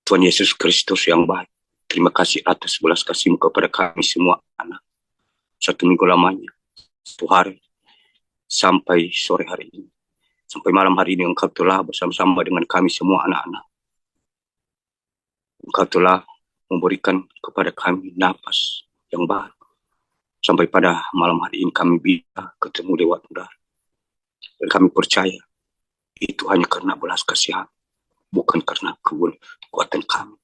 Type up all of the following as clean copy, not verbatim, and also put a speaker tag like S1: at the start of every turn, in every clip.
S1: Tuhan Yesus Kristus yang baik, terima kasih atas belas kasih-Mu kepada kami semua anak. 1 minggu lamanya, 1 hari, sampai sore hari ini, sampai malam hari ini Engkau telah bersama-sama dengan kami semua anak-anak. Engkau telah memberikan kepada kami nafas yang baik. Sampai pada malam hari ini kami bisa ketemu lewat udara. Dan kami percaya itu hanya karena belas kasihan, bukan karena kekuatan kami.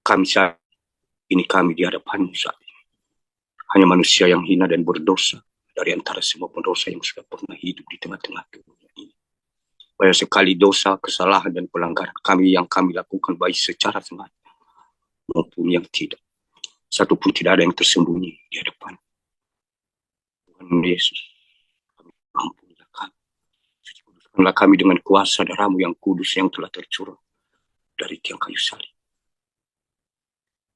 S1: Kami saat ini kami di hadapan-Mu saat ini. Hanya manusia yang hina dan berdosa dari antara semua pendosa yang sudah pernah hidup di tengah-tengah dunia ini. Banyak sekali dosa, kesalahan, dan pelanggaran kami yang kami lakukan baik secara sengaja maupun yang tidak. Satu pun tidak ada yang tersembunyi di hadapan Tuhan Yesus. Ampunilah kami. Suci kuduskanlah kami dengan kuasa darah-Mu yang kudus yang telah tercurah dari tiang kayu salib.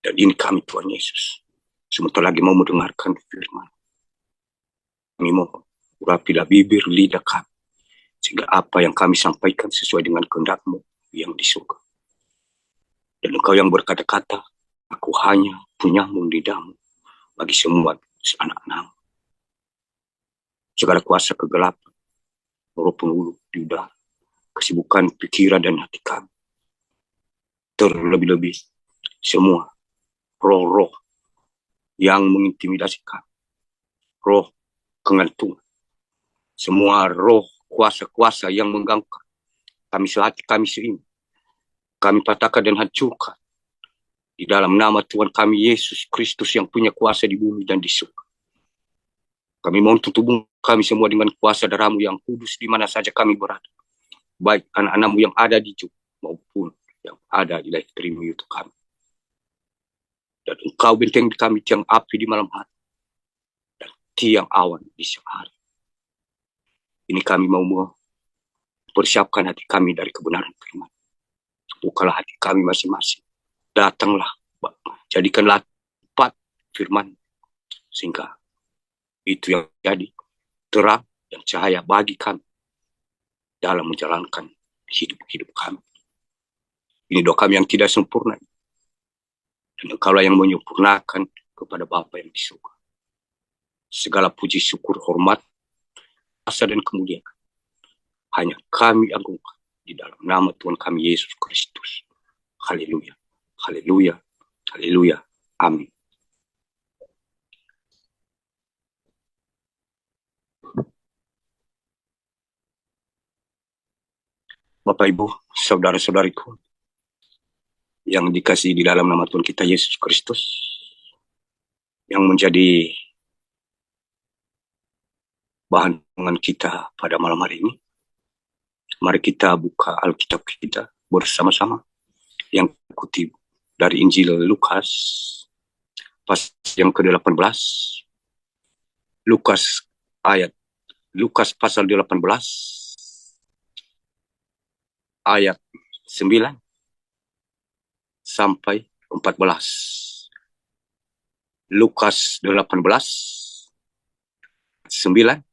S1: Dan ini kami Tuhan Yesus, sebentar lagi mau mendengarkan firman. Kami mohon, urapilah bibir lidah kami, sehingga apa yang kami sampaikan sesuai dengan kehendak-Mu yang di surga. Dan Engkau yang berkata-kata, aku hanya punyamu lidahmu bagi semua anak-anak. Segala kuasa kegelapan, roh penghulu di udara, kesibukan pikiran dan hati kami, terlebih-lebih semua roh-roh yang mengintimidasi kami, roh kengantungan, semua roh kuasa-kuasa yang mengganggu kami sehati, kami seimbang, kami patahkan dan hancurkan di dalam nama Tuhan kami Yesus Kristus yang punya kuasa di bumi dan di surga. Kami mohon tubuh kami semua dengan kuasa darah-Mu yang kudus di mana saja kami berada, baik anak-anak-Mu yang ada di Juh maupun yang ada di live stream YouTube kami. Dan Engkau benteng di kami tiang api di malam hari dan tiang awan di siang hari. Ini kami mau mempersiapkan hati kami dari kebenaran firman. Bukalah hati kami masing-masing. Datanglah, jadikanlah tepat firman, sehingga itu yang jadi terang dan cahaya bagi kami dalam menjalankan hidup kami. Ini doa kami yang tidak sempurna, dan Engkaulah yang menyempurnakan kepada Bapa yang di surga. Segala puji, syukur, hormat, kuasa dan kemuliaan hanya kami agungkan di dalam nama Tuhan kami Yesus Kristus. Haleluya, haleluya, haleluya, amin. Bapak, Ibu, saudara-saudariku yang dikasihi di dalam nama Tuhan kita Yesus Kristus, yang menjadi bahan renungan kita pada malam hari ini. Mari kita buka Alkitab kita bersama-sama yang kutip dari Injil Lukas pasal yang ke-18. Lukas pasal 18 ayat 9 sampai 14. Lukas 18 9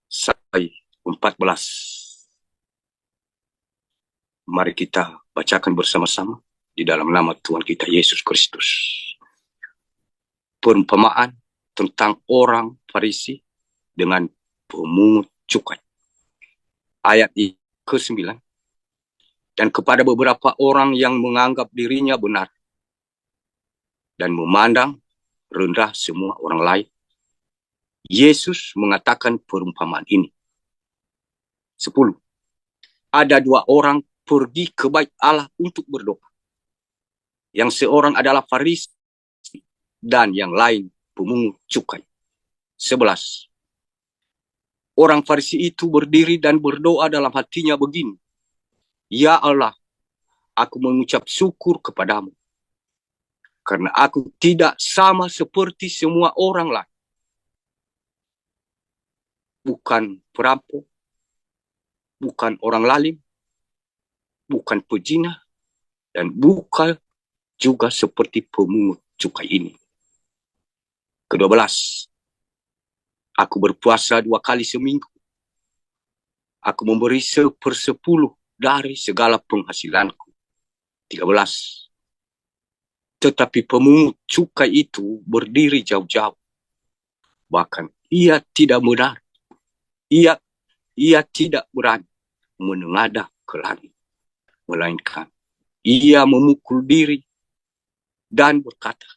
S1: sampai 14. Mari kita bacakan bersama-sama di dalam nama Tuhan kita Yesus Kristus. Perumpamaan tentang orang Farisi dengan pemungut cukai. Ayat ke-9. Dan kepada beberapa orang yang menganggap dirinya benar dan memandang rendah semua orang lain, Yesus mengatakan perumpamaan ini. 10. Ada 2 orang pergi ke bait Allah untuk berdoa. Yang seorang adalah Farisi dan yang lain pemungut cukai. 11. Orang Farisi itu berdiri dan berdoa dalam hatinya begini, Ya Allah, aku mengucap syukur kepadamu, karena aku tidak sama seperti semua orang lain. Bukan perampok, bukan orang lalim, bukan pezina, dan bukan juga seperti pemungut cukai ini. Ke-12. Aku berpuasa 2 kali seminggu. Aku memberi 1/10 dari segala penghasilanku 13. Tetapi pemungut cukai itu berdiri jauh-jauh. Bahkan ia tidak benar. Ia tidak berani menengadah ke langit. Melainkan ia memukul diri dan berkata,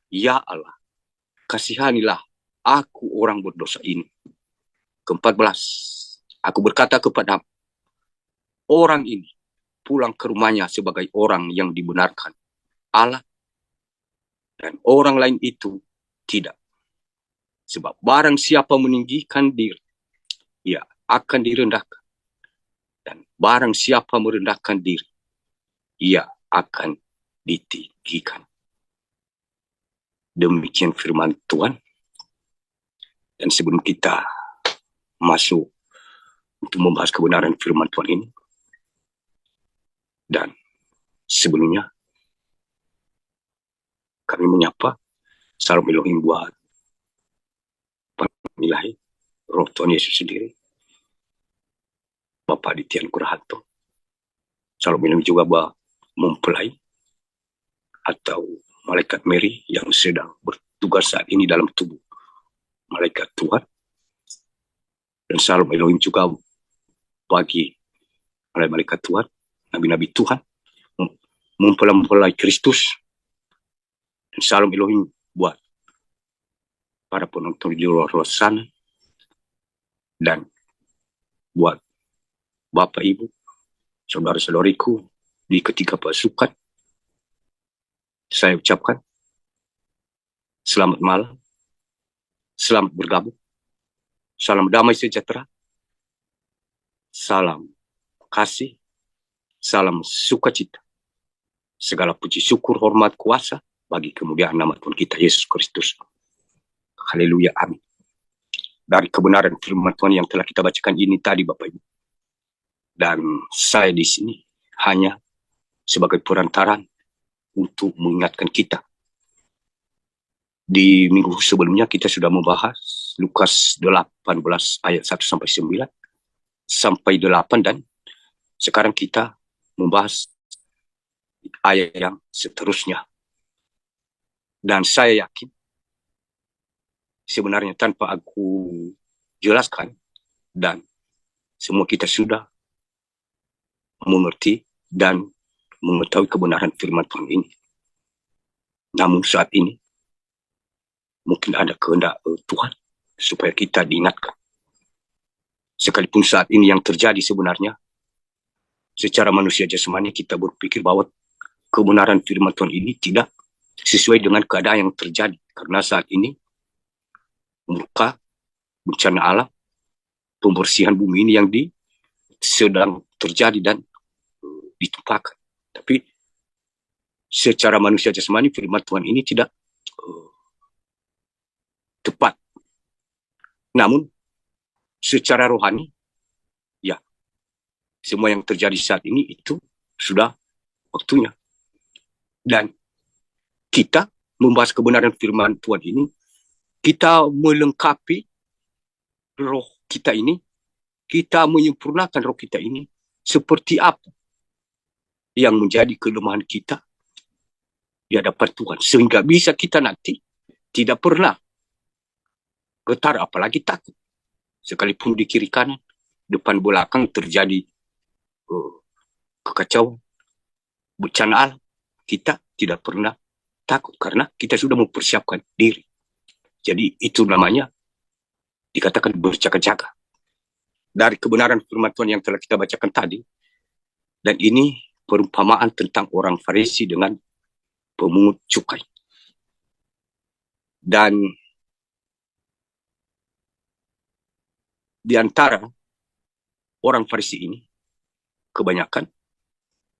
S1: "Ya Allah, kasihanilah aku orang berdosa ini." Ke-14. Aku berkata kepada orang ini pulang ke rumahnya sebagai orang yang dibenarkan Allah, dan orang lain itu tidak. Sebab barang siapa meninggikan diri, ia akan direndahkan. Dan barang siapa merendahkan diri, ia akan ditinggikan. Demikian firman Tuhan. Dan sebelum kita masuk untuk membahas kebenaran firman Tuhan ini, dan sebelumnya kami menyapa salam Elohim buat penilai roh Tuhan Yesus sendiri, Bapak Dityan Kurahanto. Salam Elohim juga buat mempelai atau malaikat Mary yang sedang bertugas saat ini dalam tubuh malaikat Tuhan. Dan salam Elohim juga bagi malaikat Tuhan, nabi-nabi Tuhan, mempelai Kristus. Dan salam Elohim buat para penonton di luar sana, dan buat Bapak Ibu, saudara-saudariku di ketiga pasukan, saya ucapkan selamat malam, selamat bergabung, salam damai sejahtera, salam kasih, salam sukacita, segala puji syukur hormat kuasa bagi kemuliaan nama Tuhan kita Yesus Kristus. Haleluya, amin. Dari kebenaran firman Tuhan yang telah kita bacakan ini tadi, Bapak Ibu, dan saya di sini hanya sebagai perantaran untuk mengingatkan kita. Di minggu sebelumnya kita sudah membahas Lukas 18 ayat 1 sampai 9 sampai 8, dan sekarang kita membahas ayat yang seterusnya. Dan saya yakin sebenarnya tanpa aku jelaskan, dan semua kita sudah mengerti dan mengetahui kebenaran firman Tuhan ini. Namun saat ini mungkin ada kehendak Tuhan supaya kita diingatkan. Sekalipun saat ini yang terjadi sebenarnya secara manusia jasmani kita berpikir bahwa kebenaran firman Tuhan ini tidak sesuai dengan keadaan yang terjadi, karena saat ini murka bencana alam, pembersihan bumi ini yang sedang terjadi dan ditumpahkan. Tapi secara manusia jasmani firman Tuhan ini tidak tepat. Namun secara rohani, ya, semua yang terjadi saat ini itu sudah waktunya. Dan kita membahas kebenaran firman Tuhan ini, kita melengkapi roh kita ini, kita menyempurnakan roh kita ini seperti apa yang menjadi kelemahan kita di hadapan Tuhan, sehingga bisa kita nanti tidak pernah getar, apalagi takut. Sekalipun di kiri kanan, depan belakang terjadi kekacauan, bencana alam, kita tidak pernah takut karena kita sudah mempersiapkan diri. Jadi itu namanya dikatakan berjaga-jaga. Dari kebenaran firman Tuhan yang telah kita bacakan tadi, dan ini perumpamaan tentang orang Farisi dengan pemungut cukai. Dan di antara orang Farisi ini, kebanyakan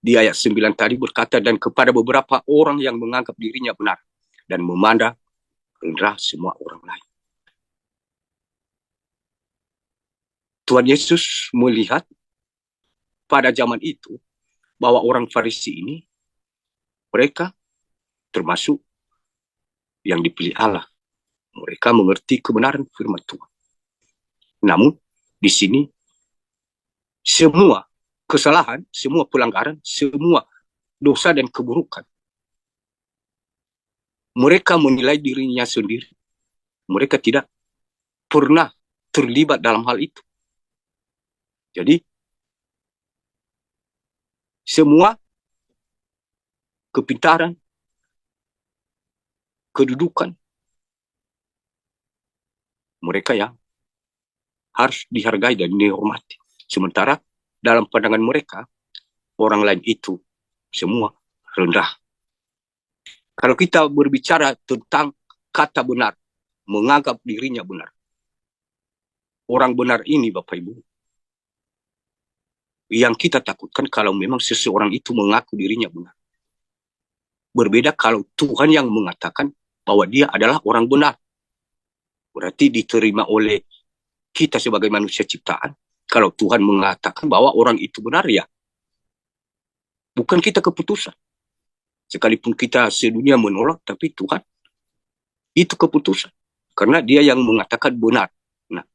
S1: di ayat 9 tadi berkata, dan kepada beberapa orang yang menganggap dirinya benar dan memandang rendah semua orang lain. Tuhan Yesus melihat pada zaman itu bahwa orang Farisi ini, mereka termasuk yang dipilih Allah. Mereka mengerti kebenaran firman Tuhan. Namun di sini semua kesalahan, semua pelanggaran, semua dosa dan keburukan. Mereka menilai dirinya sendiri. Mereka tidak pernah terlibat dalam hal itu. Jadi, semua kepintaran, kedudukan, mereka yang harus dihargai dan dihormati. Sementara dalam pandangan mereka, orang lain itu semua rendah. Kalau kita berbicara tentang kata benar, menganggap dirinya benar. Orang benar ini, Bapak Ibu, yang kita takutkan kalau memang seseorang itu mengaku dirinya benar. Berbeda kalau Tuhan yang mengatakan bahwa dia adalah orang benar. Berarti diterima oleh kita sebagai manusia ciptaan. Kalau Tuhan mengatakan bahwa orang itu benar, ya bukan kita keputusan. Sekalipun kita sedunia menolak, tapi Tuhan itu keputusan. Karena dia yang mengatakan benar. Nah,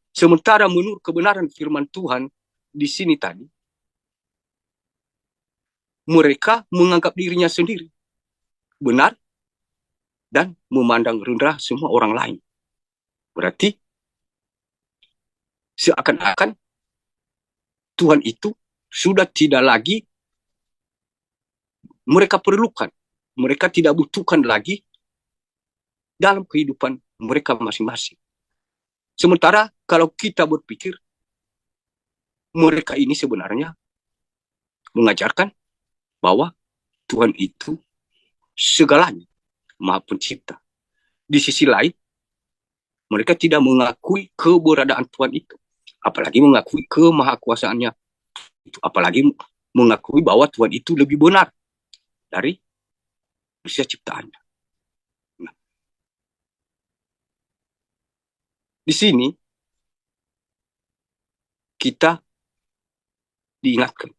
S1: sementara menurut kebenaran firman Tuhan di sini tadi, mereka menganggap dirinya sendiri benar dan memandang rendah semua orang lain. Berarti seakan-akan Tuhan itu sudah tidak lagi mereka perlukan. Mereka tidak butuhkan lagi dalam kehidupan mereka masing-masing. Sementara kalau kita berpikir, mereka ini sebenarnya mengajarkan bahwa Tuhan itu segalanya, Maha Pencipta. Di sisi lain, mereka tidak mengakui keberadaan Tuhan itu. Apalagi mengakui kemahakuasaannya. Apalagi mengakui bahwa Tuhan itu lebih benar dari manusia ciptaannya. Nah, di sini kita diingatkan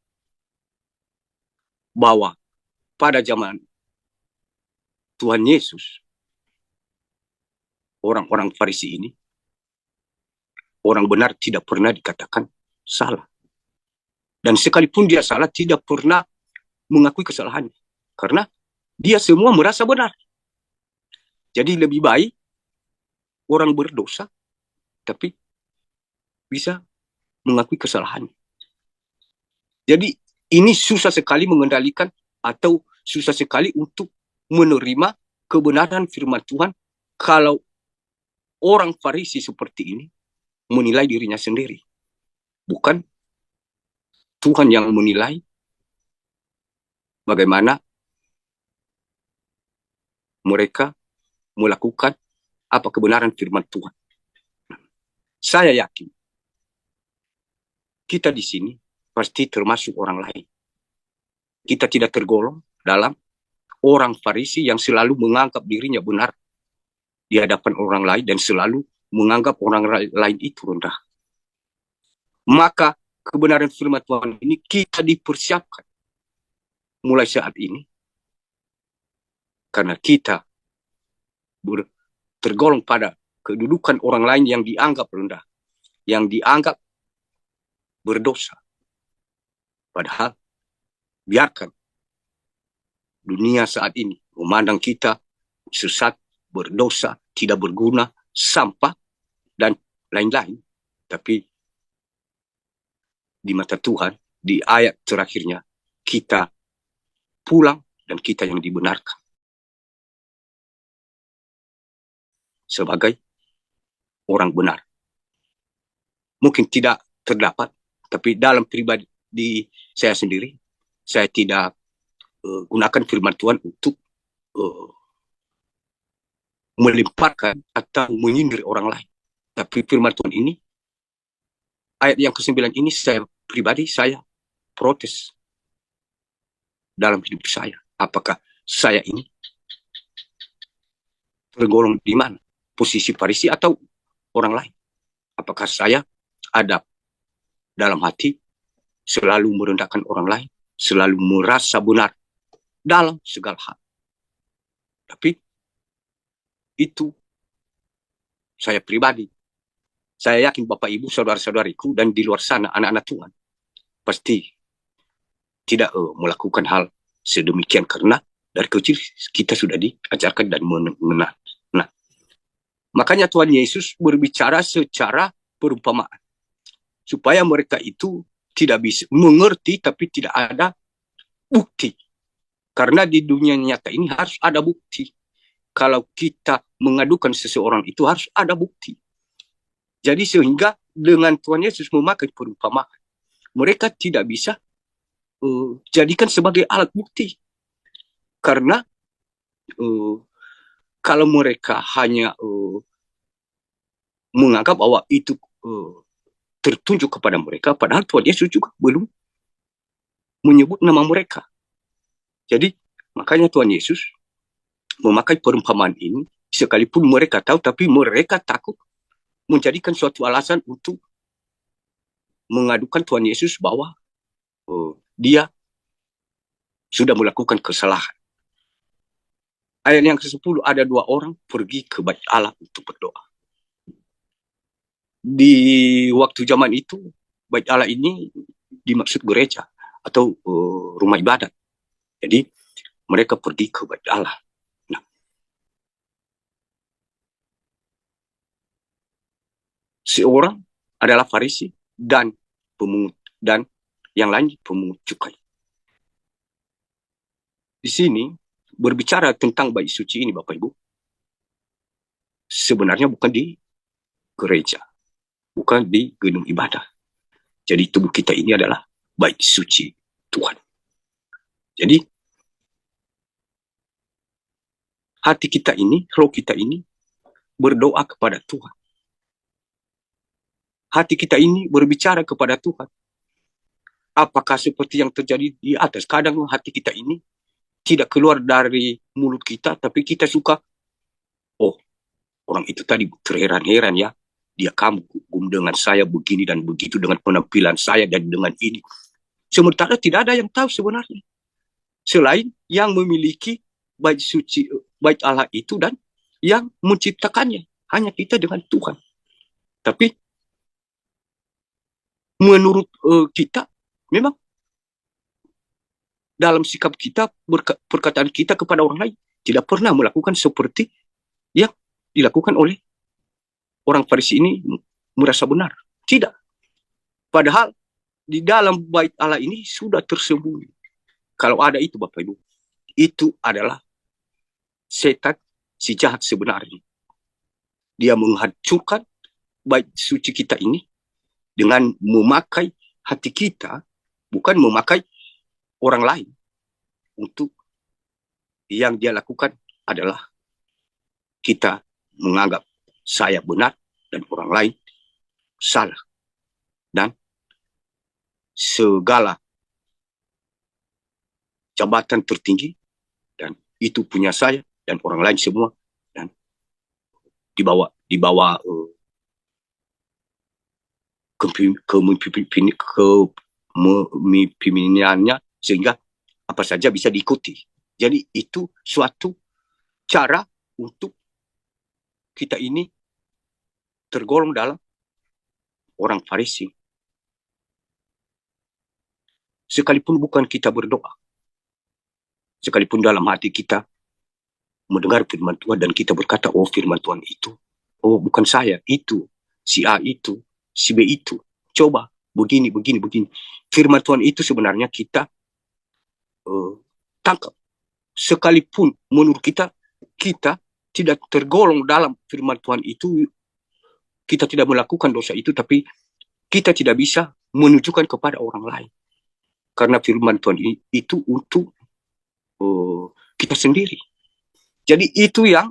S1: bahwa pada zaman Tuhan Yesus, orang-orang Farisi ini, orang benar tidak pernah dikatakan salah. Dan sekalipun dia salah, tidak pernah mengakui kesalahannya. Karena dia semua merasa benar. Jadi lebih baik orang berdosa, tapi bisa mengakui kesalahannya. Jadi ini susah sekali mengendalikan atau susah sekali untuk menerima kebenaran firman Tuhan kalau orang Farisi seperti ini menilai dirinya sendiri. Bukan Tuhan yang menilai bagaimana mereka melakukan apa kebenaran firman Tuhan. Saya yakin kita di sini pasti termasuk orang lain. Kita tidak tergolong dalam orang Farisi yang selalu menganggap dirinya benar di hadapan orang lain dan selalu menganggap orang lain itu rendah. Maka kebenaran firman Tuhan ini kita dipersiapkan mulai saat ini karena kita tergolong pada kedudukan orang lain yang dianggap rendah, yang dianggap berdosa. Padahal biarkan dunia saat ini memandang kita sesat, berdosa, tidak berguna, sampah, dan lain-lain. Tapi di mata Tuhan, di ayat terakhirnya, kita pulang dan kita yang dibenarkan. Sebagai orang benar. Mungkin tidak terdapat, tapi dalam pribadi saya sendiri, saya tidak gunakan firman Tuhan untuk melemparkan atau menyindir orang lain. Tapi firman Tuhan ini, ayat yang ke-9 ini saya pribadi, saya protes dalam hidup saya. Apakah saya ini tergolong di mana? Posisi Farisi atau orang lain? Apakah saya ada dalam hati selalu merendahkan orang lain, selalu merasa benar dalam segala hal? Tapi itu saya pribadi. Saya yakin Bapak Ibu, saudara-saudariku, dan di luar sana anak-anak Tuhan pasti tidak melakukan hal sedemikian karena dari kecil kita sudah diajarkan dan mengenal. Nah, makanya Tuhan Yesus berbicara secara perumpamaan supaya mereka itu tidak bisa mengerti tapi tidak ada bukti. Karena di dunia nyata ini harus ada bukti. Kalau kita mengadukan seseorang itu harus ada bukti. Jadi sehingga dengan Tuhan Yesus memakai perumpamaan, mereka tidak bisa jadikan sebagai alat bukti. Karena kalau mereka hanya menganggap bahwa itu tertunjuk kepada mereka, padahal Tuhan Yesus juga belum menyebut nama mereka. Jadi makanya Tuhan Yesus memakai perumpamaan ini, sekalipun mereka tahu, tapi mereka takut menjadikan suatu alasan untuk mengadukan Tuhan Yesus bahwa dia sudah melakukan kesalahan. Ayat yang ke-10, ada 2 orang pergi ke Bait Allah untuk berdoa. Di waktu zaman itu, Bait Allah ini dimaksud gereja atau rumah ibadat. Jadi mereka pergi ke Bait Allah. Nah, seorang adalah Farisi dan pemungut, dan yang lain pemungut cukai. Di sini berbicara tentang bait suci ini, Bapak Ibu, sebenarnya bukan di gereja, bukan di gedung ibadah. Jadi tubuh kita ini adalah bait suci Tuhan. Jadi hati kita ini, roh kita ini berdoa kepada Tuhan. Hati kita ini berbicara kepada Tuhan. Apakah seperti yang terjadi di atas? Kadang hati kita ini tidak keluar dari mulut kita, tapi kita suka, oh, orang itu tadi terheran-heran ya, dia kagum dengan saya begini dan begitu, dengan penampilan saya dan dengan ini. Sementara tidak ada yang tahu sebenarnya, selain yang memiliki bait suci, bait Allah itu dan yang menciptakannya, hanya kita dengan Tuhan. Tapi menurut kita, memang dalam sikap kita, perkataan kita kepada orang lain, tidak pernah melakukan seperti yang dilakukan oleh orang Farisi ini merasa benar. Tidak. Padahal di dalam bait Allah ini sudah tersembunyi. Kalau ada itu, Bapak Ibu, itu adalah setan, si jahat sebenarnya. Dia menghancurkan bait suci kita ini dengan memakai hati kita, bukan memakai orang lain. Untuk yang dia lakukan adalah kita menganggap saya benar dan orang lain salah. Dan segala jabatan tertinggi dan itu punya saya dan orang lain semua, dan dibawa kepemimpinannya sehingga apa saja bisa diikuti. Jadi itu suatu cara untuk kita ini tergolong dalam orang Farisi. Sekalipun bukan kita berdoa, sekalipun dalam hati kita mendengar firman Tuhan dan kita berkata, oh firman Tuhan itu, oh bukan saya, itu, si A itu, si B itu, coba begini. Firman Tuhan itu sebenarnya kita tangkap. Sekalipun menurut kita tidak tergolong dalam firman Tuhan itu, kita tidak melakukan dosa itu, tapi kita tidak bisa menunjukkan kepada orang lain. Karena firman Tuhan itu untuk kita sendiri. Jadi itu yang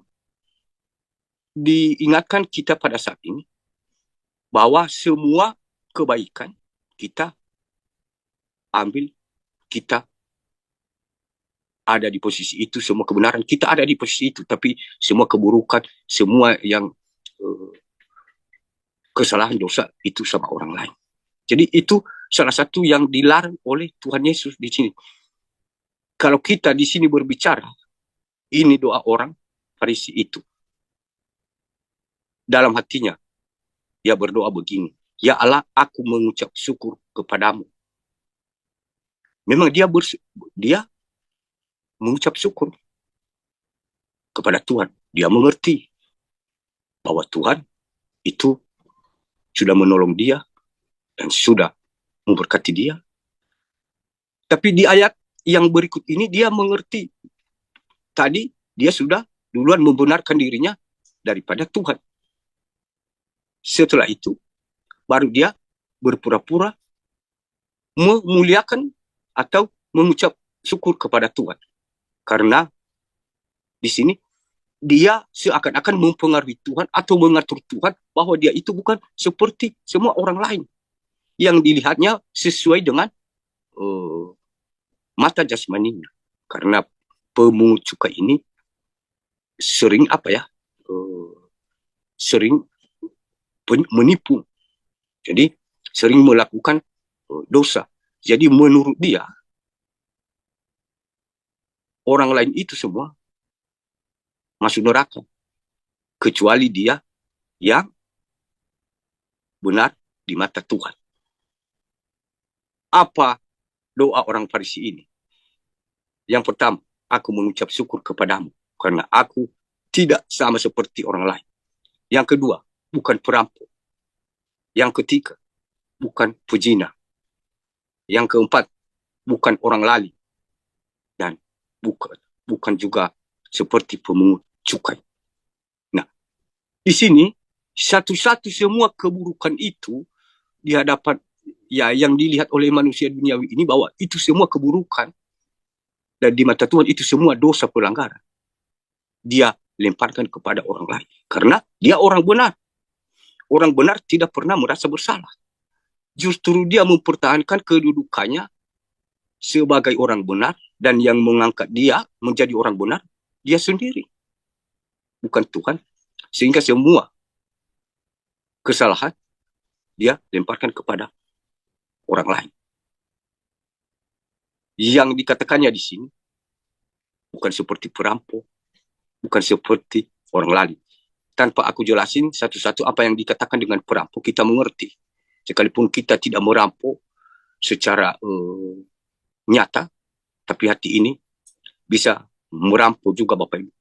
S1: diingatkan kita pada saat ini, bahwa semua kebaikan kita ambil, kita ada di posisi itu, semua kebenaran kita ada di posisi itu, tapi semua keburukan, semua yang kesalahan dosa itu sama orang lain. Jadi itu salah satu yang dilarang oleh Tuhan Yesus di sini. Kalau kita di sini berbicara, ini doa orang Farisi itu. Dalam hatinya, dia berdoa begini, ya Allah, aku mengucap syukur kepadamu. Memang dia mengucap syukur kepada Tuhan. Dia mengerti bahwa Tuhan itu sudah menolong dia dan sudah memberkati dia. Tapi di ayat yang berikut ini dia mengerti. Tadi dia sudah duluan membenarkan dirinya daripada Tuhan. Setelah itu baru dia berpura-pura memuliakan atau mengucap syukur kepada Tuhan. Karena di sini dia seakan-akan mempengaruhi Tuhan atau mengatur Tuhan bahwa dia itu bukan seperti semua orang lain yang dilihatnya sesuai dengan mata jasmaninya. Karena pemungut cukai ini sering sering menipu. Jadi sering melakukan dosa. Jadi menurut dia orang lain itu semua masuk neraka kecuali dia yang benar di mata Tuhan. Apa doa orang Farisi ini? Yang pertama, aku mengucap syukur kepadamu karena aku tidak sama seperti orang lain. Yang kedua, bukan perampok. Yang ketiga, bukan pezina. Yang keempat, bukan orang lali. Dan bukan juga seperti pemungut cukai. Nah, di sini satu-satu semua keburukan itu di hadapan yang dilihat oleh manusia duniawi ini bahwa itu semua keburukan dan di mata Tuhan itu semua dosa pelanggaran. Dia lemparkan kepada orang lain karena dia orang benar. Orang benar tidak pernah merasa bersalah. Justru dia mempertahankan kedudukannya sebagai orang benar dan yang mengangkat dia menjadi orang benar dia sendiri, bukan Tuhan. Sehingga semua kesalahan dia lemparkan kepada orang lain. Yang dikatakannya di sini bukan seperti perampok, bukan seperti orang lali. Tanpa aku jelasin satu-satu apa yang dikatakan dengan perampok, kita mengerti. Sekalipun kita tidak merampok secara nyata, tapi hati ini bisa merampok juga Bapak Ibu.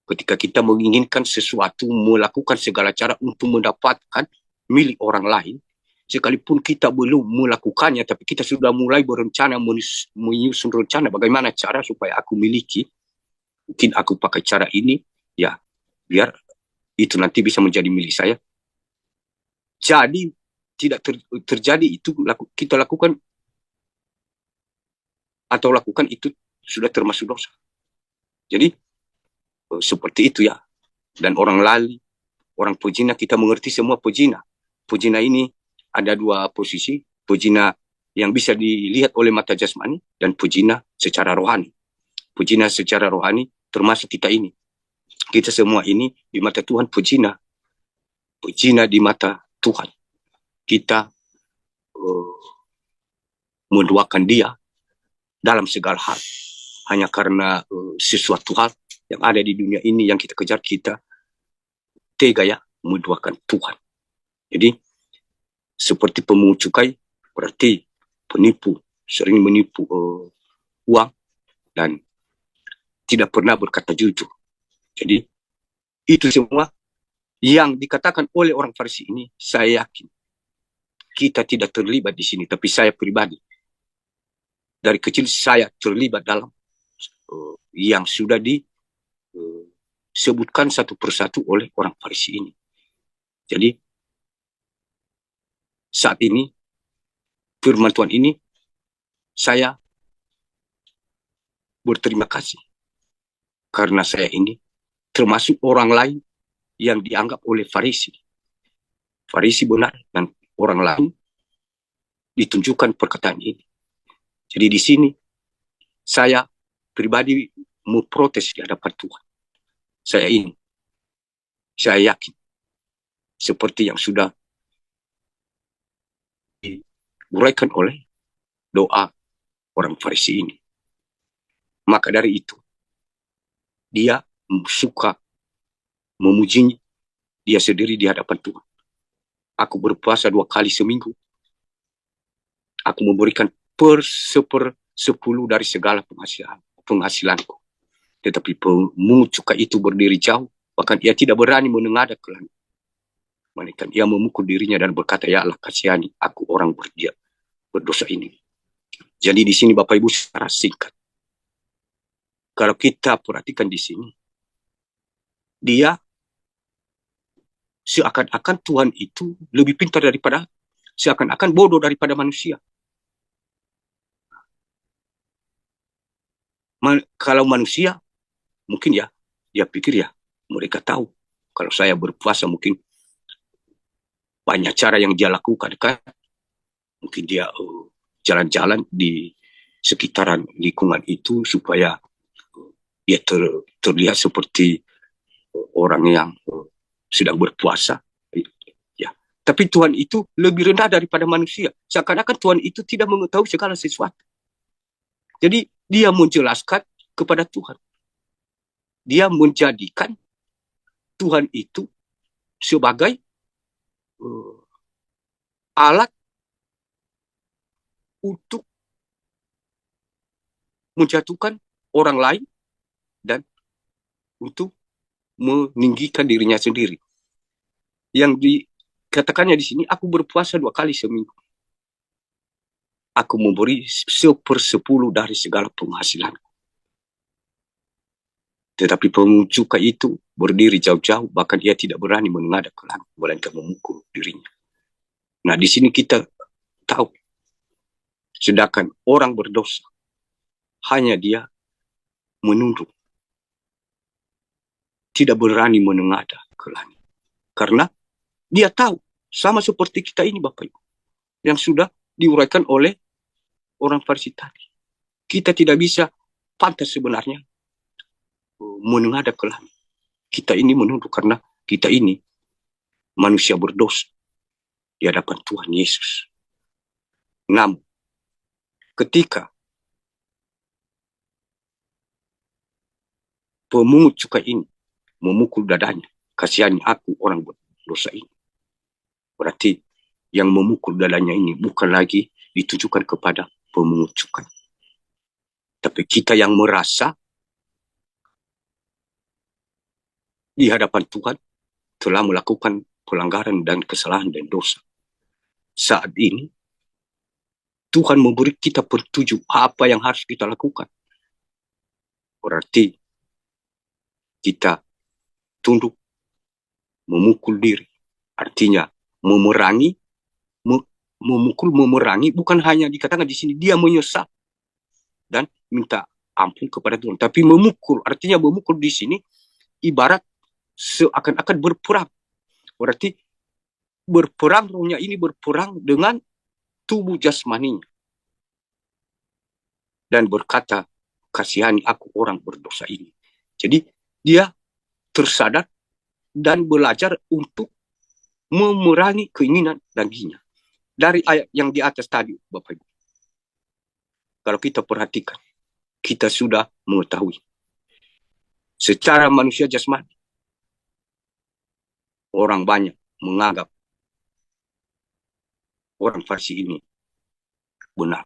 S1: Ketika kita menginginkan sesuatu, melakukan segala cara untuk mendapatkan milik orang lain, sekalipun kita belum melakukannya, tapi kita sudah mulai berencana, menyusun rencana bagaimana cara supaya aku miliki. Mungkin aku pakai cara ini, ya biar itu nanti bisa menjadi milik saya. Jadi tidak terjadi itu kita lakukan atau lakukan itu sudah termasuk dosa. Jadi seperti itu ya. Dan orang lali, orang pezina, kita mengerti semua pezina. Pezina ini ada dua posisi, pezina yang bisa dilihat oleh mata jasmani dan pezina secara rohani. Pezina secara rohani termasuk kita ini. Kita semua ini di mata Tuhan pezina. Pezina di mata Tuhan. Kita menduakan dia dalam segala hal. Hanya karena sesuatu hal yang ada di dunia ini yang kita kejar, kita tega ya menduakan Tuhan. Jadi seperti pemungut cukai berarti penipu, sering menipu uang dan tidak pernah berkata jujur. Jadi itu semua yang dikatakan oleh orang Farisi ini, saya yakin kita tidak terlibat di sini, tapi saya pribadi dari kecil saya terlibat dalam yang sudah disebutkan satu persatu oleh orang Farisi ini. Jadi saat ini firman Tuhan ini saya berterima kasih karena saya ini termasuk orang lain yang dianggap oleh Farisi benar dan orang lain ditunjukkan perkataan ini. Jadi di sini saya pribadi memprotes di hadapan Tuhan. Saya yakin seperti yang sudah diuraikan oleh doa orang Farisi ini. Maka dari itu dia suka memuji dia sendiri di hadapan Tuhan. Aku berpuasa 2 kali seminggu. Aku memberikan 1/10 dari segala penghasilan. penghasilanku. Tetapi pemungut cukai itu berdiri jauh, bahkan ia tidak berani menengadah ke langit. Melainkan ia memukul dirinya dan berkata, ya Allah, kasihani aku orang berdosa ini. Jadi di sini Bapak Ibu secara singkat, kalau kita perhatikan di sini, dia seakan-akan Tuhan itu lebih pintar daripada, seakan-akan bodoh daripada manusia. Kalau manusia, mungkin ya, dia pikir ya, mereka tahu. Kalau saya berpuasa mungkin banyak cara yang dia lakukan kan. Mungkin dia jalan-jalan di sekitaran lingkungan itu supaya dia terlihat seperti orang yang sedang berpuasa. Ya. Tapi Tuhan itu lebih rendah daripada manusia. Seakan-akan Tuhan itu tidak mengetahui segala sesuatu. Jadi dia menjelaskan kepada Tuhan. Dia menjadikan Tuhan itu sebagai alat untuk menjatuhkan orang lain dan untuk meninggikan dirinya sendiri. Yang dikatakannya di sini, aku berpuasa 2 kali seminggu. Aku memberi 1/10 dari segala penghasilan. Tetapi pemungut cukai itu berdiri jauh-jauh, bahkan ia tidak berani menengadah ke langit, melainkan memukul dirinya. Nah, di sini kita tahu, sedangkan orang berdosa, hanya dia menunduk, tidak berani menengadah ke langit. Karena dia tahu, sama seperti kita ini Bapak Ibu, yang sudah diuraikan oleh orang Farisi tadi. Kita tidak bisa pantas sebenarnya menengadah ke langit. Kita ini menunduk karena kita ini manusia berdosa di hadapan Tuhan Yesus. Namun, ketika pemungut cukai ini memukul dadanya, kasihani aku orang berdosa ini, berarti yang memukul dadanya ini bukan lagi ditujukan kepada pemungut cukai, tapi kita yang merasa di hadapan Tuhan telah melakukan pelanggaran dan kesalahan dan dosa. Saat ini Tuhan memberi kita petunjuk apa yang harus kita lakukan. Berarti kita tunduk, memukul diri. Artinya memerangi, memerangi bukan hanya dikatakan di sini dia menyesal dan minta ampun kepada Tuhan, tapi memukul. Artinya memukul di sini ibarat seakan-akan berperang. Berarti berperang, rohnya ini berperang dengan tubuh jasmaninya. Dan berkata, kasihani aku orang berdosa ini. Jadi dia tersadar dan belajar untuk memerangi keinginan dagingnya. Dari ayat yang di atas tadi, Bapak Ibu. Kalau kita perhatikan, kita sudah mengetahui. Secara manusia jasmani, orang banyak menganggap orang Farisi ini benar.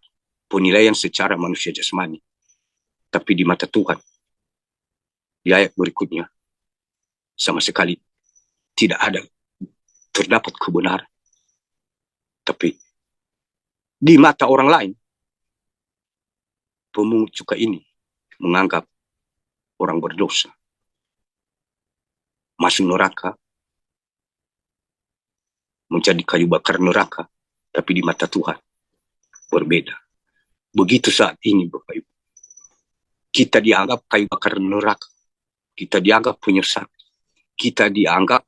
S1: Penilaian secara manusia jasmani. Tapi di mata Tuhan, di ayat berikutnya, sama sekali tidak ada terdapat kebenaran. Tapi di mata orang lain, pemungut cukai ini menganggap orang berdosa masuk neraka, menjadi kayu bakar neraka, tapi di mata Tuhan berbeda. Begitu saat ini Bapak Ibu, kita dianggap kayu bakar neraka, kita dianggap penyesat, kita dianggap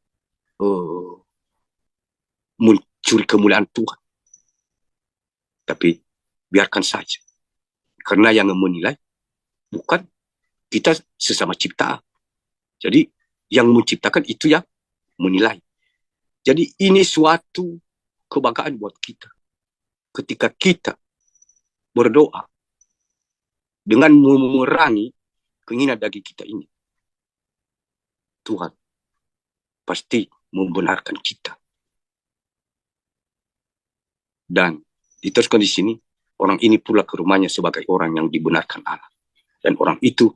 S1: mencuri kemuliaan Tuhan. Tapi biarkan saja, karena yang menilai bukan kita sesama ciptaan. Jadi yang menciptakan itu yang menilai. Jadi ini suatu kebanggaan buat kita. Ketika kita berdoa dengan memerangi keinginan daging kita ini, Tuhan pasti membenarkan kita. Dan diteruskan di sini, orang ini pula ke rumahnya sebagai orang yang dibenarkan Allah. Dan orang itu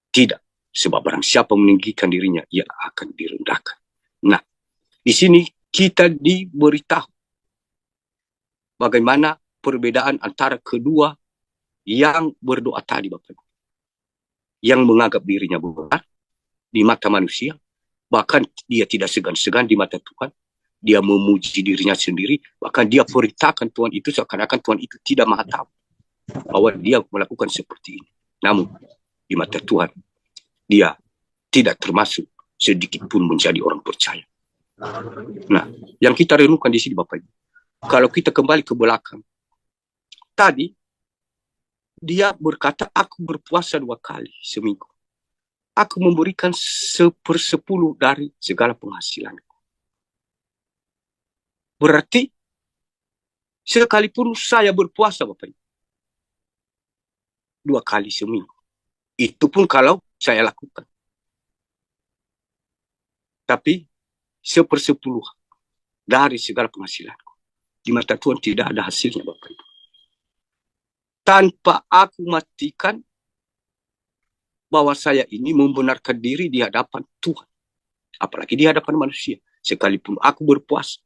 S1: tidak. Sebab barang siapa meninggikan dirinya, ia akan direndahkan. Nah, di sini kita diberitahu bagaimana perbedaan antara kedua yang berdoa tadi, Bapak. Yang menganggap dirinya benar di mata manusia, bahkan dia tidak segan-segan di mata Tuhan. Dia memuji dirinya sendiri, bahkan dia perintahkan Tuhan itu seakan-akan Tuhan itu tidak maha tahu bahwa dia melakukan seperti ini. Namun di mata Tuhan, dia tidak termasuk sedikit pun menjadi orang percaya. Nah, yang kita renungkan di sini, Bapak Ibu, kalau kita kembali ke belakang, tadi dia berkata, aku berpuasa 2 kali seminggu. Aku memberikan 1/10 dari segala penghasilanku. Berarti sekalipun saya berpuasa, Bapak Ibu, 2 kali seminggu, itu pun kalau saya lakukan. Tapi 1/10 dari segala penghasilanku. Di mata Tuhan tidak ada hasilnya, Bapak Ibu. Tanpa aku matikan bahwa saya ini membenarkan diri di hadapan Tuhan. Apalagi di hadapan manusia. Sekalipun aku berpuasa.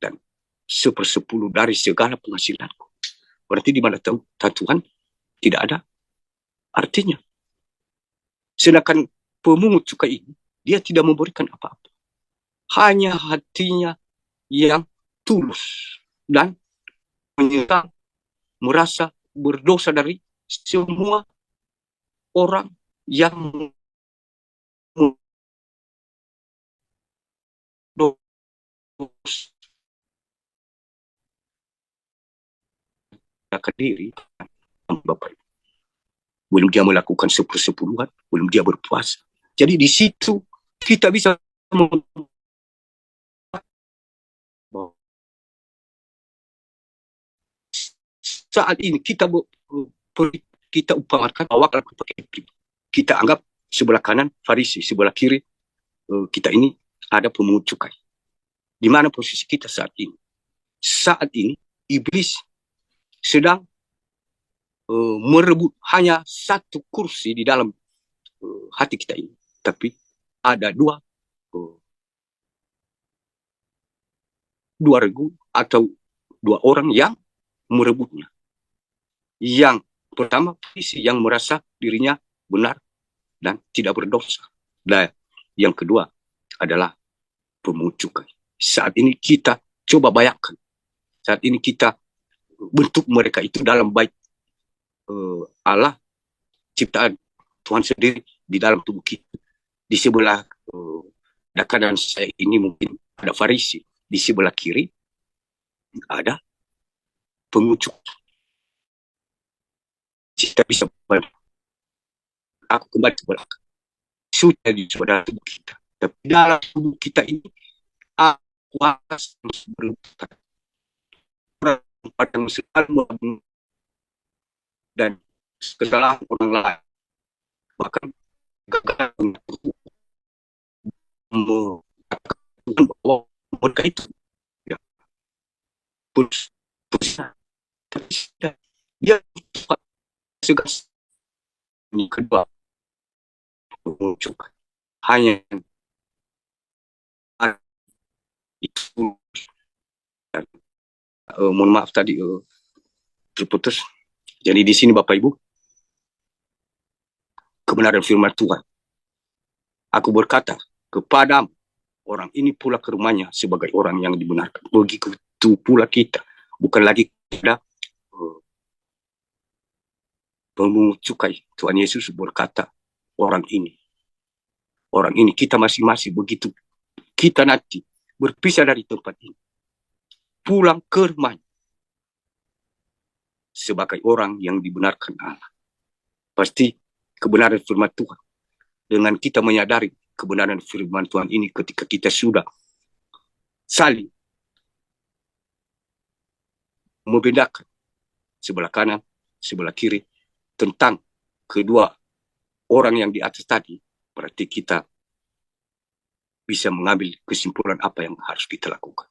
S1: Dan 1/10 dari segala penghasilanku. Berarti di mana Tuhan tidak ada artinya. Sedangkan pemungut cukai ini, dia tidak memberikan apa-apa. Hanya hatinya yang tulus dan menyerang, merasa berdosa dari semua orang yang dosa ke diri, Bapak. Belum dia melakukan 1/10, belum dia berpuasa. Jadi di situ kita bisa saat ini kita umpamakan bahwa kita anggap sebelah kanan Farisi, sebelah kiri kita ini ada pemungut cukai. Di mana posisi kita saat ini? Saat ini iblis sedang merebut hanya 1 kursi di dalam hati kita ini. Tapi ada dua regu atau 2 orang yang merebutnya. Yang pertama, Farisi yang merasa dirinya benar dan tidak berdosa. Dan yang kedua adalah pemungut cukai. Saat ini kita coba bayangkan. Saat ini kita bentuk mereka itu dalam baik Allah ciptaan Tuhan sendiri di dalam tubuh kita. Di sebelah kanan saya ini mungkin ada Farisi. Di sebelah kiri ada pemungut cukai. Kita bisa aku kembali ke belakang. Sudah di saudara tubuh kita. Tapi dalam tubuh kita ini aku atas berlupa pada selalu dan kesalahan orang lain. Bahkan gagal mengatakan bahwa mereka itu ya, putus dia segas. Yang kedua menunjukkan hanya itu. Mohon maaf tadi terputus. Jadi di sini Bapak Ibu, kebenaran firman Tuhan. Aku berkata kepada orang ini pula ke rumahnya sebagai orang yang dibenarkan. Begitu pula kita. Bukan lagi kita pemungut cukai. Tuhan Yesus berkata orang ini kita masing-masing begitu kita nanti berpisah dari tempat ini, pulang ke rumahnya sebagai orang yang dibenarkan Allah. Pasti kebenaran firman Tuhan. Dengan kita menyadari kebenaran firman Tuhan ini ketika kita sudah saling membedakan sebelah kanan, sebelah kiri tentang kedua orang yang di atas tadi, berarti kita bisa mengambil kesimpulan apa yang harus kita lakukan.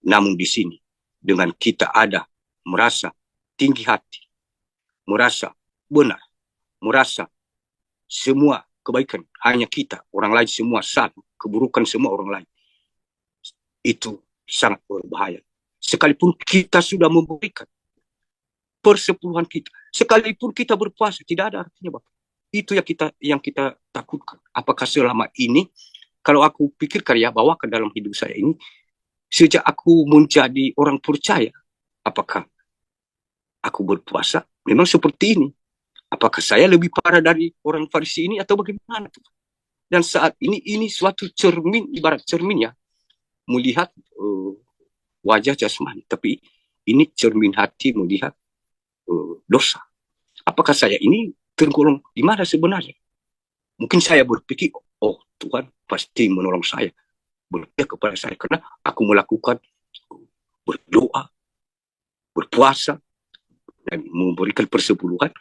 S1: Namun di sini dengan kita ada merasa tinggi hati, merasa benar, merasa semua kebaikan hanya kita, orang lain semua salah, keburukan semua orang lain. Itu sangat berbahaya. Sekalipun kita sudah memberikan persepuluhan kita, sekalipun kita berpuasa, tidak ada artinya, Bapak. Itu yang kita takutkan. Apakah selama ini, kalau aku pikirkan ya, bahwa ke dalam hidup saya ini, sejak aku menjadi orang percaya, apakah aku berpuasa memang seperti ini? Apakah saya lebih parah dari orang Farisi ini atau bagaimana? Dan saat ini suatu cermin, ibarat cermin ya, melihat wajah jasmani, tapi ini cermin hati melihat dosa. Apakah saya ini tergolong di mana sebenarnya? Mungkin saya berpikir, oh Tuhan pasti menolong saya, berpihak kepada saya karena aku melakukan berdoa, berpuasa, dan memberikan persepuluhan.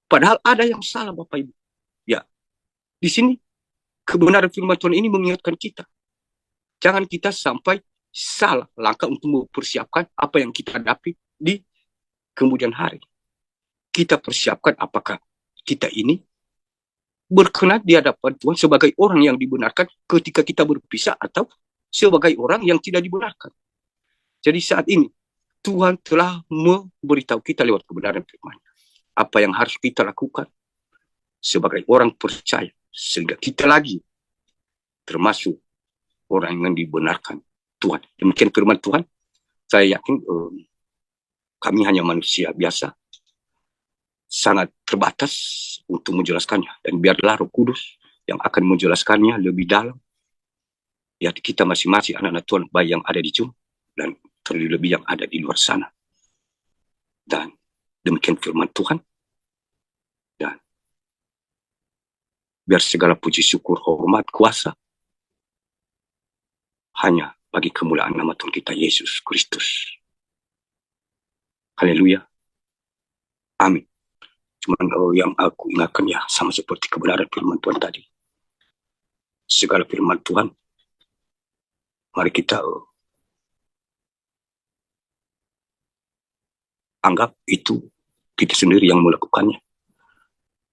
S1: Padahal ada yang salah, Bapak Ibu. Ya, di sini kebenaran firman Tuhan ini mengingatkan kita. Jangan kita sampai salah langkah untuk mempersiapkan apa yang kita hadapi di kemudian hari. Kita persiapkan apakah kita ini berkenan di hadapan Tuhan sebagai orang yang dibenarkan ketika kita berpisah atau sebagai orang yang tidak dibenarkan. Jadi saat ini Tuhan telah memberitahu kita lewat kebenaran firman apa yang harus kita lakukan sebagai orang percaya sehingga kita lagi termasuk orang yang dibenarkan Tuhan. Demikian firman Tuhan. Saya yakin kami hanya manusia biasa, sangat terbatas untuk menjelaskannya, dan biarlah Roh Kudus yang akan menjelaskannya lebih dalam. Ya, kita masing-masing anak-anak Tuhan, baik yang ada di Zoom dan terlebih yang ada di luar sana. Dan demikian firman Tuhan. Dan biar segala puji syukur, hormat, kuasa hanya bagi kemuliaan nama Tuhan kita Yesus Kristus. Haleluya. Amin. Cuman yang aku ingatkan ya, sama seperti kebenaran firman Tuhan tadi. Segala firman Tuhan, mari kita anggap itu kita sendiri yang melakukannya.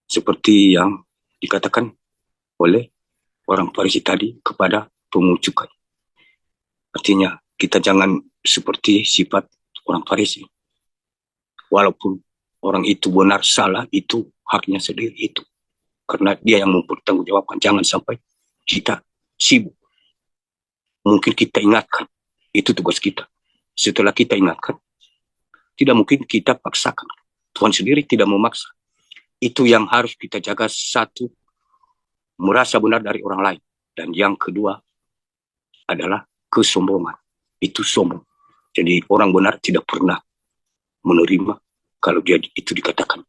S1: Seperti yang dikatakan oleh orang Farisi tadi kepada pemungut cukai. Artinya kita jangan seperti sifat orang Farisi. Walaupun orang itu benar salah, itu haknya sendiri itu. Karena dia yang mempertanggungjawabkan. Jangan sampai kita sibuk. Mungkin kita ingatkan. Itu tugas kita. Setelah kita ingatkan, tidak mungkin kita paksakan. Tuhan sendiri tidak memaksa. Itu yang harus kita jaga. Satu, merasa benar dari orang lain. Dan yang kedua adalah kesombongan. Itu sombong. Jadi orang benar tidak pernah menerima kalau dia itu dikatakan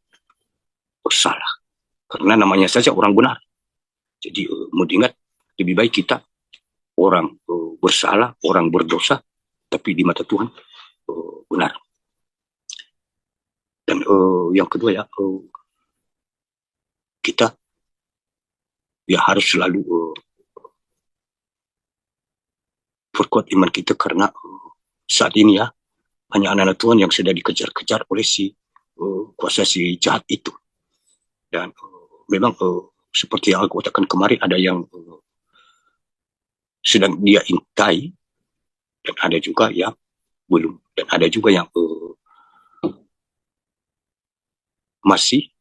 S1: bersalah. Karena namanya saja orang benar. Jadi mau diingat, lebih baik kita orang bersalah, orang berdosa, tapi di mata Tuhan benar. Dan yang kedua ya, kita ya harus selalu perkuat iman kita karena saat ini ya hanya anak-anak Tuhan yang sedang dikejar-kejar oleh kuasa si jahat itu. Dan memang seperti yang aku katakan kemarin, ada yang sedang dia intai, dan ada juga yang belum, dan ada juga yang masih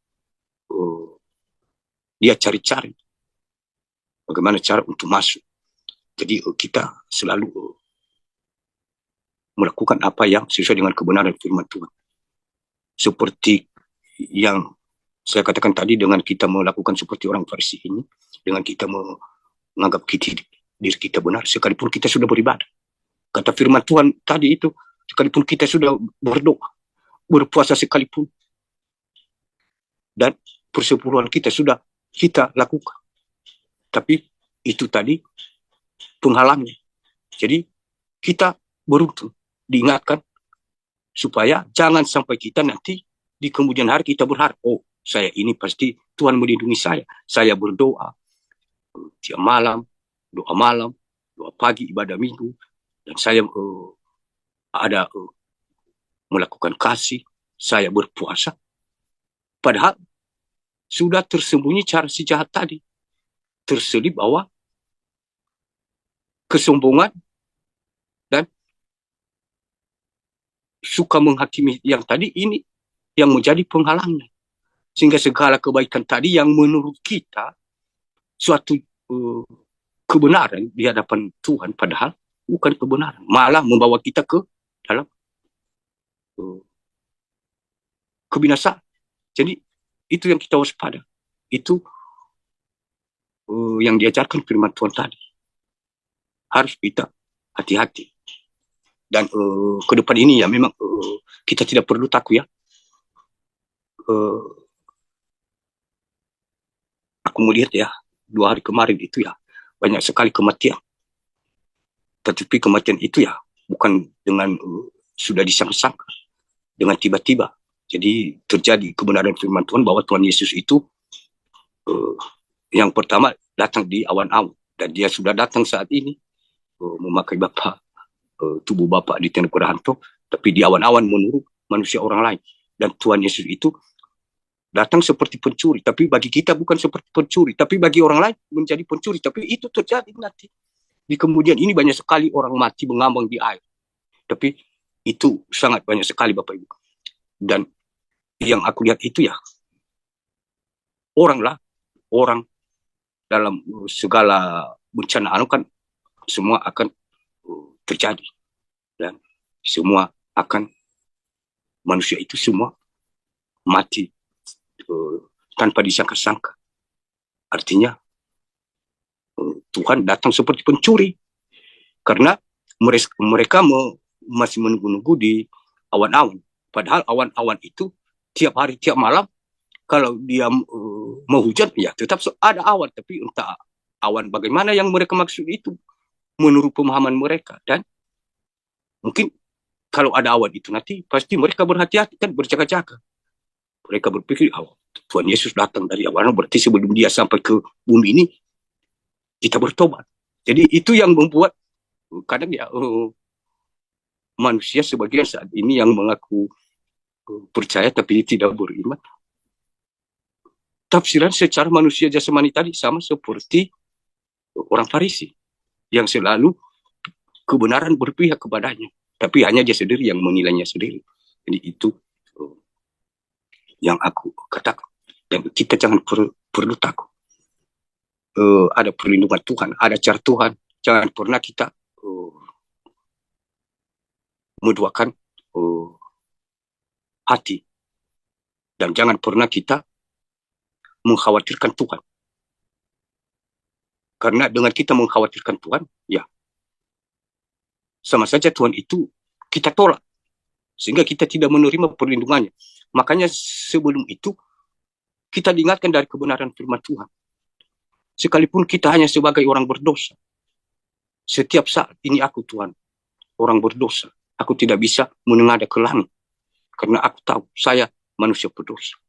S1: dia cari-cari bagaimana cara untuk masuk. Jadi kita selalu melakukan apa yang sesuai dengan kebenaran firman Tuhan. Seperti yang saya katakan tadi, dengan kita melakukan seperti orang Farisi ini, dengan kita menganggap diri kita benar, sekalipun kita sudah beribadah. Kata firman Tuhan tadi itu, sekalipun kita sudah berdoa, berpuasa sekalipun, dan persepuluhan kita sudah kita lakukan. Tapi itu tadi penghalangnya. Jadi kita beruntung diingatkan supaya jangan sampai kita nanti di kemudian hari kita berharap, oh saya ini pasti Tuhan melindungi saya. Saya berdoa tiap malam, doa pagi, ibadah minggu, dan saya ada melakukan kasih, saya berpuasa, Padahal sudah tersembunyi cara si jahat tadi. Terselip bahwa kesombongan dan suka menghakimi yang tadi ini yang menjadi penghalangnya. Sehingga segala kebaikan tadi yang menurut kita suatu kebenaran di hadapan Tuhan, padahal bukan kebenaran. Malah membawa kita ke dalam kebinasaan. Jadi itu yang kita waspada. Itu yang diajarkan firman Tuhan tadi. Harus kita hati-hati. Dan ke depan ini ya memang kita tidak perlu takut ya. Aku melihat ya 2 hari kemarin itu ya banyak sekali kematian. Tetapi kematian itu ya bukan dengan sudah disangka-sangka, dengan tiba-tiba. Jadi terjadi kebenaran firman Tuhan bahwa Tuhan Yesus itu yang pertama datang di awan-awan, dan dia sudah datang saat ini memakai tubuh Bapa di tenda Kurahanto, tapi di awan-awan menurut manusia orang lain. Dan Tuhan Yesus itu datang seperti pencuri, tapi bagi kita bukan seperti pencuri, tapi bagi orang lain menjadi pencuri. Tapi itu terjadi nanti. Di kemudian ini banyak sekali orang mati mengambang di air. Tapi itu sangat banyak sekali Bapak Ibu. Dan yang aku lihat itu ya, orang dalam segala bencana kan semua akan terjadi. Dan semua akan, manusia itu semua mati tanpa disangka-sangka. Artinya Tuhan datang seperti pencuri, karena mereka masih menunggu-nunggu di awan-awan. Padahal awan-awan itu tiap hari, tiap malam, kalau dia mau hujan, ya tetap ada awan. Tapi entah awan bagaimana yang mereka maksud itu, menurut pemahaman mereka. Dan mungkin kalau ada awan itu nanti, pasti mereka berhati-hati kan, berjaga-jaga. Mereka berpikir, Tuhan Yesus datang dari awan, berarti sebelum dia sampai ke bumi ini, kita bertobat. Jadi itu yang membuat kadang ya manusia sebagian saat ini yang mengaku percaya tapi tidak beriman. Tafsiran secara manusia jasmani tadi sama seperti orang Farisi yang selalu kebenaran berpihak kepadanya, tapi hanya dia sendiri yang menilainya sendiri. Jadi itu yang aku katakan. Dan kita jangan perlu takut. Ada perlindungan Tuhan, ada cara Tuhan. Jangan pernah kita menduakan hati, dan jangan pernah kita mengkhawatirkan Tuhan. Karena dengan kita mengkhawatirkan Tuhan, ya sama saja Tuhan itu kita tolak, sehingga kita tidak menerima perlindungannya. Makanya sebelum itu kita diingatkan dari kebenaran firman Tuhan. Sekalipun kita hanya sebagai orang berdosa, setiap saat ini aku Tuhan, orang berdosa, aku tidak bisa menengadah ke langit, karena aku tahu saya manusia berdosa.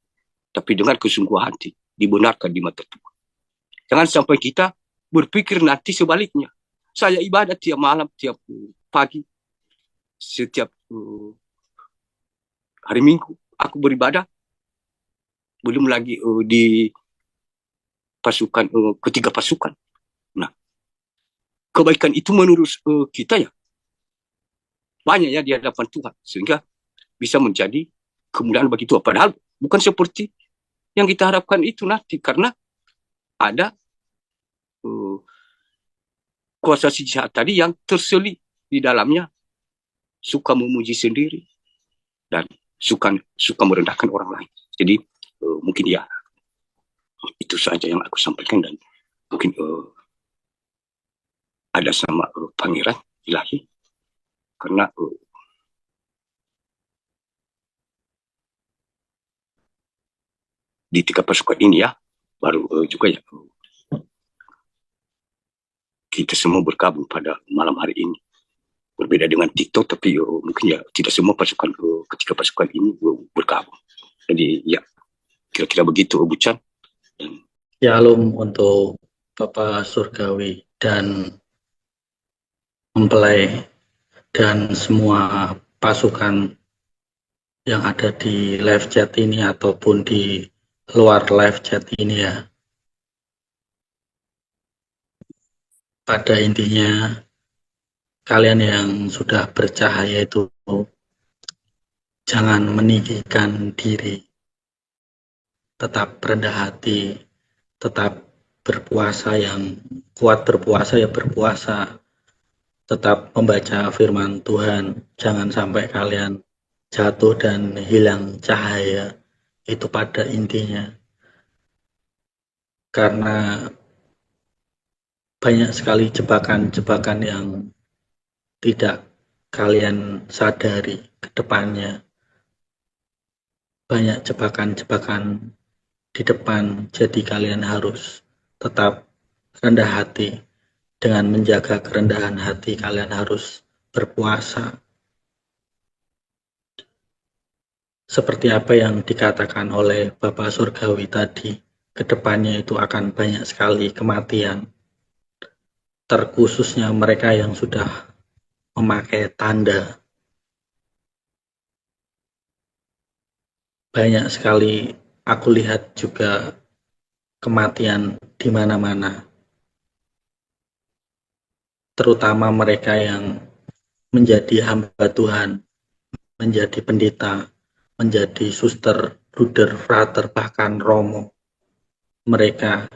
S1: Tapi dengan kesungguhan hati dibenarkan di mata Tuhan. Jangan sampai kita berpikir nanti sebaliknya. Saya ibadah tiap malam, tiap pagi, setiap hari Minggu aku beribadah, belum lagi di pasukan, ketiga pasukan. Nah, kebaikan itu menurut kita ya banyak ya di hadapan Tuhan, sehingga bisa menjadi kemuliaan bagi Tuhan. Padahal bukan seperti yang kita harapkan itu nanti, karena ada kuasa si jahat tadi yang terselip di dalamnya, suka memuji sendiri dan suka merendahkan orang lain. Jadi mungkin ya itu saja yang aku sampaikan, dan mungkin ada sama Pangeran Ilahi, karena di 3 pasukan ini ya baru juga ya kita semua bergabung pada malam hari ini. Berbeda dengan TikTok, tapi mungkin ya tidak semua pasukan ketiga pasukan ini bergabung. Jadi ya kira-kira begitu Bu Chan.
S2: Shalom untuk Bapak Surgawi dan mempelai dan semua pasukan yang ada di live chat ini ataupun di luar live chat ini ya. Pada intinya kalian yang sudah bercahaya itu jangan meninggikan diri, tetap rendah hati, tetap berpuasa yang kuat, berpuasa ya berpuasa, tetap membaca firman Tuhan, jangan sampai kalian jatuh dan hilang cahaya itu pada intinya. Karena banyak sekali jebakan-jebakan yang tidak kalian sadari ke depannya. Banyak jebakan-jebakan di depan, jadi kalian harus tetap rendah hati. Dengan menjaga kerendahan hati, kalian harus berpuasa. Seperti apa yang dikatakan oleh Bapak Surgawi tadi, ke depannya itu akan banyak sekali kematian. Terkhususnya mereka yang sudah memakai tanda. Banyak sekali aku lihat juga kematian di mana-mana. Terutama mereka yang menjadi hamba Tuhan, menjadi pendeta, menjadi suster, bruder, frater, bahkan romo. Mereka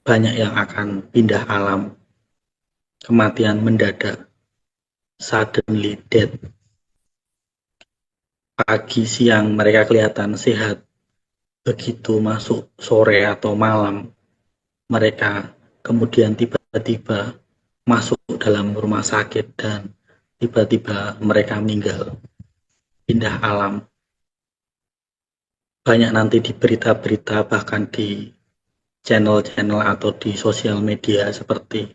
S2: banyak yang akan pindah alam. Kematian mendadak, suddenly death. Pagi siang mereka kelihatan sehat. Begitu masuk sore atau malam, mereka kemudian tiba-tiba masuk dalam rumah sakit dan tiba-tiba mereka meninggal, pindah alam. Banyak nanti di berita-berita, bahkan di channel-channel atau di sosial media seperti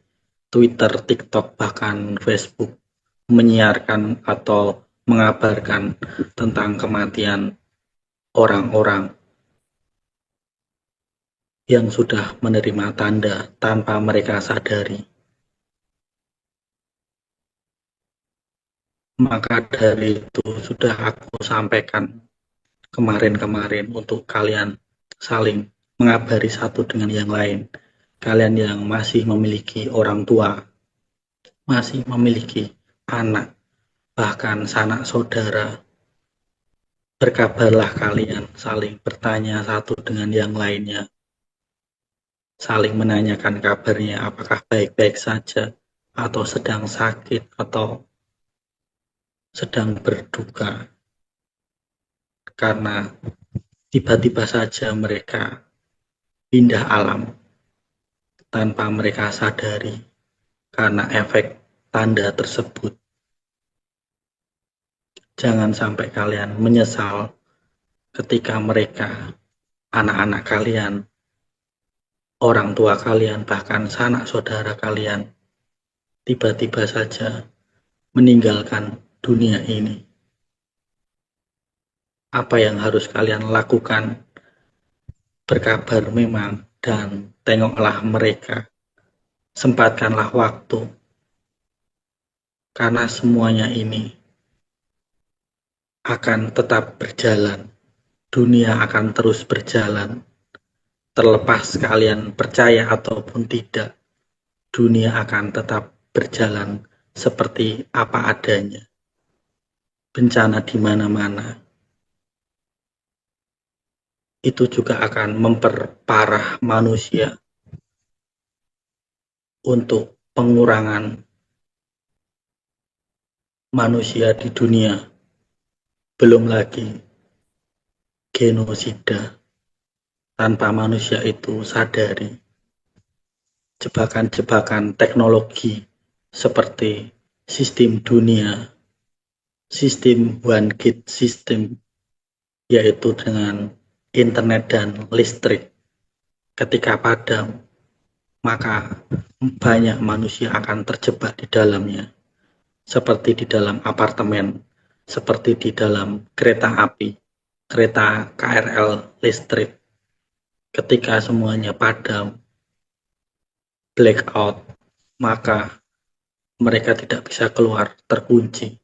S2: Twitter, TikTok, bahkan Facebook menyiarkan atau mengabarkan tentang kematian orang-orang yang sudah menerima tanda tanpa mereka sadari. Maka dari itu sudah aku sampaikan kemarin-kemarin untuk kalian saling mengabari satu dengan yang lain. Kalian yang masih memiliki orang tua, masih memiliki anak, bahkan sanak saudara, berkabarlah kalian, saling bertanya satu dengan yang lainnya, saling menanyakan kabarnya, apakah baik-baik saja, atau sedang sakit, atau sedang berduka, karena tiba-tiba saja mereka pindah alam tanpa mereka sadari karena efek tanda tersebut. Jangan sampai kalian menyesal ketika mereka, anak-anak kalian, orang tua kalian, bahkan sanak saudara kalian tiba-tiba saja meninggalkan dunia ini. Apa yang harus kalian lakukan? Berkabar memang, dan tengoklah mereka. Sempatkanlah waktu. Karena semuanya ini akan tetap berjalan. Dunia akan terus berjalan. Terlepas kalian percaya ataupun tidak, dunia akan tetap berjalan seperti apa adanya. Bencana di mana-mana. Itu juga akan memperparah manusia untuk pengurangan manusia di dunia. Belum lagi genosida tanpa manusia itu sadari. Jebakan-jebakan teknologi seperti sistem dunia, sistem one gate system, yaitu dengan internet dan listrik. Ketika padam, maka banyak manusia akan terjebak di dalamnya, seperti di dalam apartemen, seperti di dalam kereta api, kereta KRL listrik. Ketika semuanya padam, blackout, maka mereka tidak bisa keluar, terkunci,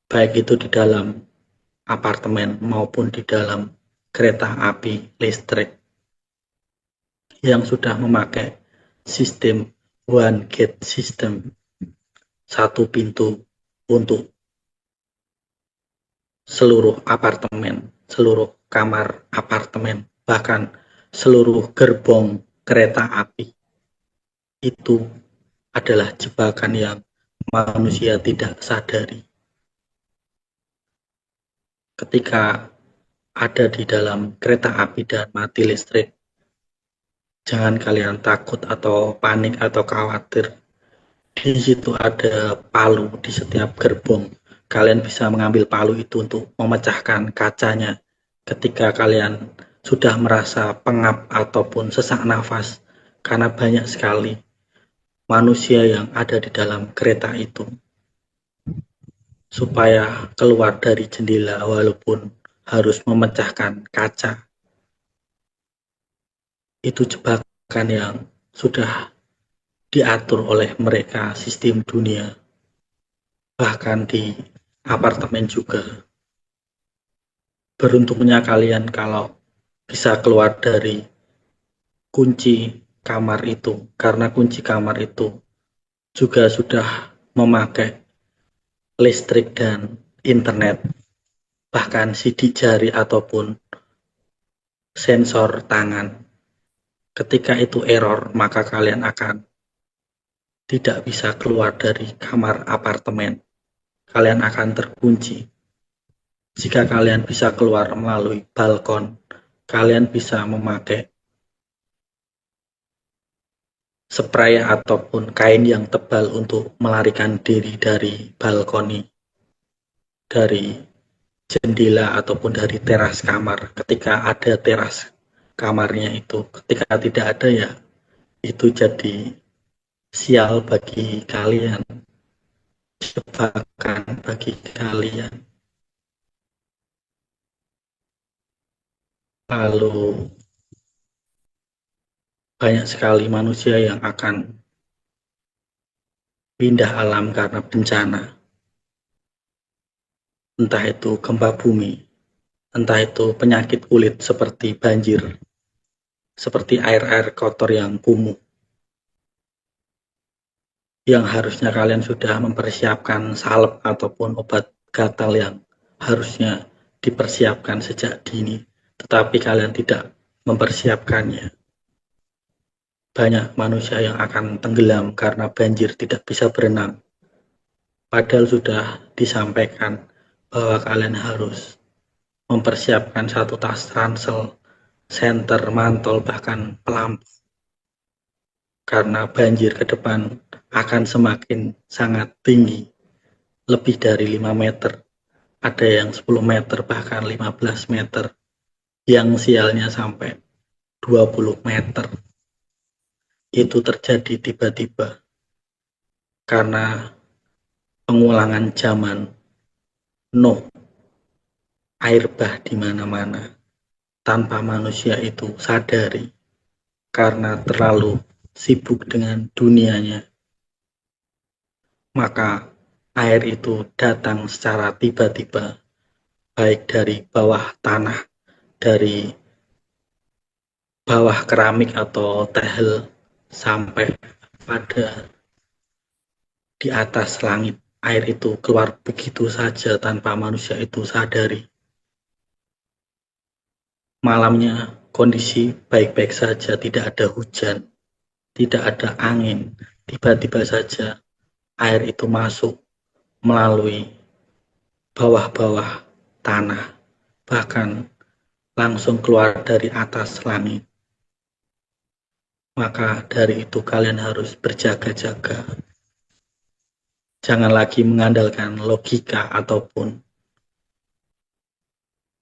S2: baik itu di dalam apartemen maupun di dalam kereta api listrik yang sudah memakai sistem one gate system, satu pintu untuk seluruh apartemen, seluruh kamar apartemen, bahkan seluruh gerbong kereta api. Itu adalah jebakan yang manusia tidak sadari. Ketika ada di dalam kereta api dan mati listrik, jangan kalian takut atau panik atau khawatir. Di situ ada palu di setiap gerbong. Kalian bisa mengambil palu itu untuk memecahkan kacanya ketika kalian sudah merasa pengap ataupun sesak nafas karena banyak sekali manusia yang ada di dalam kereta itu. Supaya keluar dari jendela walaupun harus memecahkan kaca. Itu jebakan yang sudah diatur oleh mereka sistem dunia. Bahkan di apartemen juga. Beruntungnya kalian kalau bisa keluar dari kunci kamar itu. Karena kunci kamar itu juga sudah memakai listrik dan internet. Bahkan sidik jari ataupun sensor tangan. Ketika itu error, maka kalian akan tidak bisa keluar dari kamar apartemen. Kalian akan terkunci. Jika kalian bisa keluar melalui balkon, kalian bisa memakai spray ataupun kain yang tebal untuk melarikan diri dari balkoni, dari jendela ataupun dari teras kamar. Ketika ada teras kamarnya itu, ketika tidak ada ya itu jadi sial bagi kalian, jebakan bagi kalian. Lalu banyak sekali manusia yang akan pindah alam karena bencana. Entah itu gempa bumi, entah itu penyakit kulit seperti banjir, seperti air-air kotor yang kumuh. Yang harusnya kalian sudah mempersiapkan salep ataupun obat gatal yang harusnya dipersiapkan sejak dini, tetapi kalian tidak mempersiapkannya. Banyak manusia yang akan tenggelam karena banjir tidak bisa berenang. Padahal sudah disampaikan bahwa kalian harus mempersiapkan satu tas ransel, senter, mantol, bahkan pelampu. Karena banjir ke depan akan semakin sangat tinggi, lebih dari 5 meter. Ada yang 10 meter, bahkan 15 meter. Yang sialnya sampai 20 meter. Itu terjadi tiba-tiba. Karena pengulangan zaman Nuh, air bah di mana-mana. Tanpa manusia itu sadari. Karena terlalu sibuk dengan dunianya, maka air itu datang secara tiba-tiba, baik dari bawah tanah, dari bawah keramik atau tehel, sampai pada di atas langit. Air itu keluar begitu saja tanpa manusia itu sadari. Malamnya kondisi baik-baik saja, tidak ada hujan, tidak ada angin, tiba-tiba saja air itu masuk melalui bawah-bawah tanah, bahkan langsung keluar dari atas langit. Maka dari itu kalian harus berjaga-jaga. Jangan lagi mengandalkan logika ataupun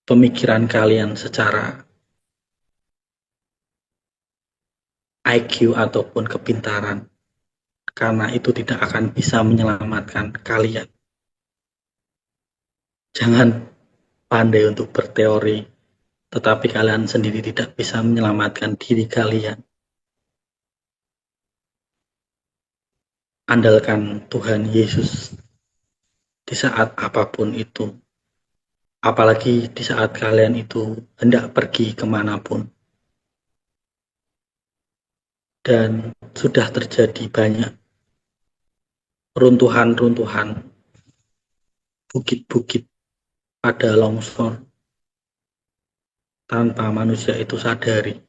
S2: pemikiran kalian secara IQ ataupun kepintaran, karena itu tidak akan bisa menyelamatkan kalian. Jangan pandai untuk berteori, tetapi kalian sendiri tidak bisa menyelamatkan diri kalian. Andalkan Tuhan Yesus di saat apapun itu. apalagi di saat kalian itu hendak pergi kemanapun. Dan sudah terjadi banyak runtuhan-runtuhan, bukit-bukit pada longsor tanpa manusia itu sadari,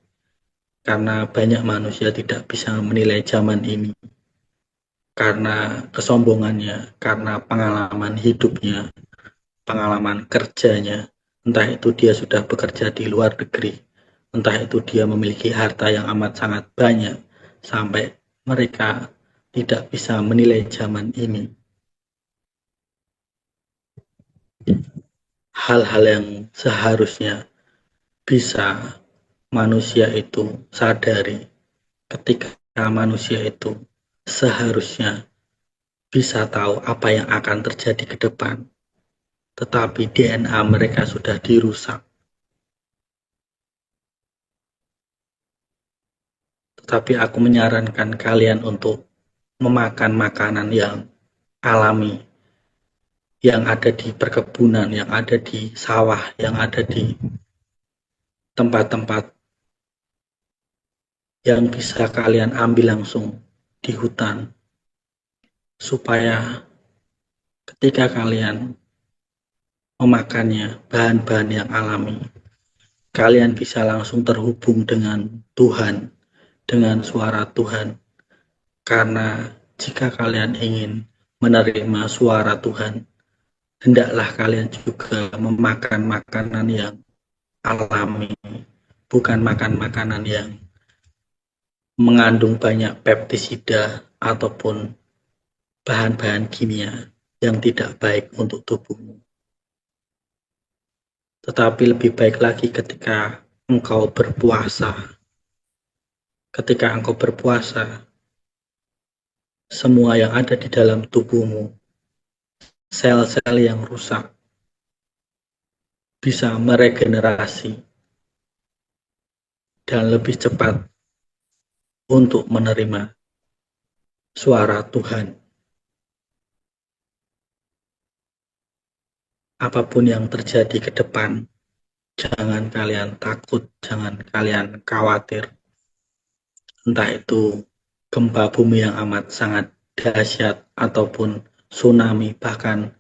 S2: karena banyak manusia tidak bisa menilai zaman ini, karena kesombongannya, karena pengalaman hidupnya, pengalaman kerjanya, entah itu dia sudah bekerja di luar negeri, entah itu dia memiliki harta yang amat sangat banyak, sampai mereka tidak bisa menilai zaman ini. Hal-hal yang seharusnya bisa manusia itu sadari, ketika manusia itu seharusnya bisa tahu apa yang akan terjadi ke depan, tetapi DNA mereka sudah dirusak. Tetapi aku menyarankan kalian untuk memakan makanan yang alami, yang ada di perkebunan, yang ada di sawah, yang ada di tempat-tempat yang bisa kalian ambil langsung di hutan, supaya ketika kalian memakannya bahan-bahan yang alami, kalian bisa langsung terhubung dengan Tuhan, dengan suara Tuhan. Karena jika kalian ingin menerima suara Tuhan, hendaklah kalian juga memakan makanan yang alami, bukan makan makanan yang mengandung banyak pestisida ataupun bahan-bahan kimia yang tidak baik untuk tubuhmu. Tetapi lebih baik lagi ketika engkau berpuasa. Ketika engkau berpuasa, semua yang ada di dalam tubuhmu, sel-sel yang rusak, bisa meregenerasi dan lebih cepat untuk menerima suara Tuhan. Apapun yang terjadi ke depan, jangan kalian takut, jangan kalian khawatir. Entah itu gempa bumi yang amat sangat dahsyat, ataupun tsunami, bahkan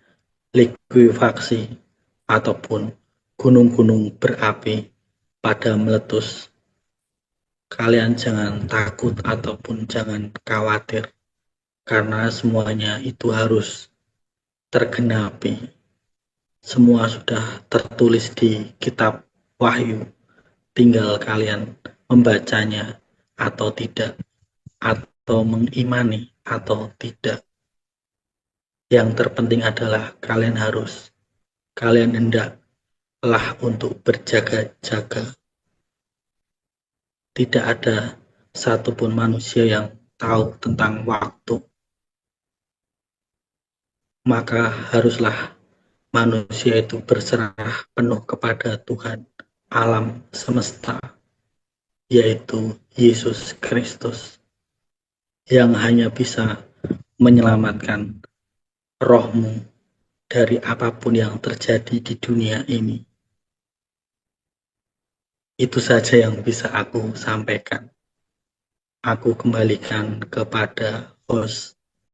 S2: likuifaksi, ataupun gunung-gunung berapi pada meletus. Kalian jangan takut ataupun jangan khawatir, karena semuanya itu harus tergenapi. Semua sudah tertulis di kitab Wahyu, tinggal kalian membacanya atau tidak, atau mengimani atau tidak. Yang terpenting adalah kalian hendaklah untuk berjaga-jaga. Tidak ada satupun manusia yang tahu tentang waktu, maka haruslah manusia itu berserah penuh kepada Tuhan alam semesta, yaitu Yesus Kristus, yang hanya bisa menyelamatkan rohmu dari apapun yang terjadi di dunia ini. Itu saja yang bisa aku sampaikan. Aku kembalikan kepada host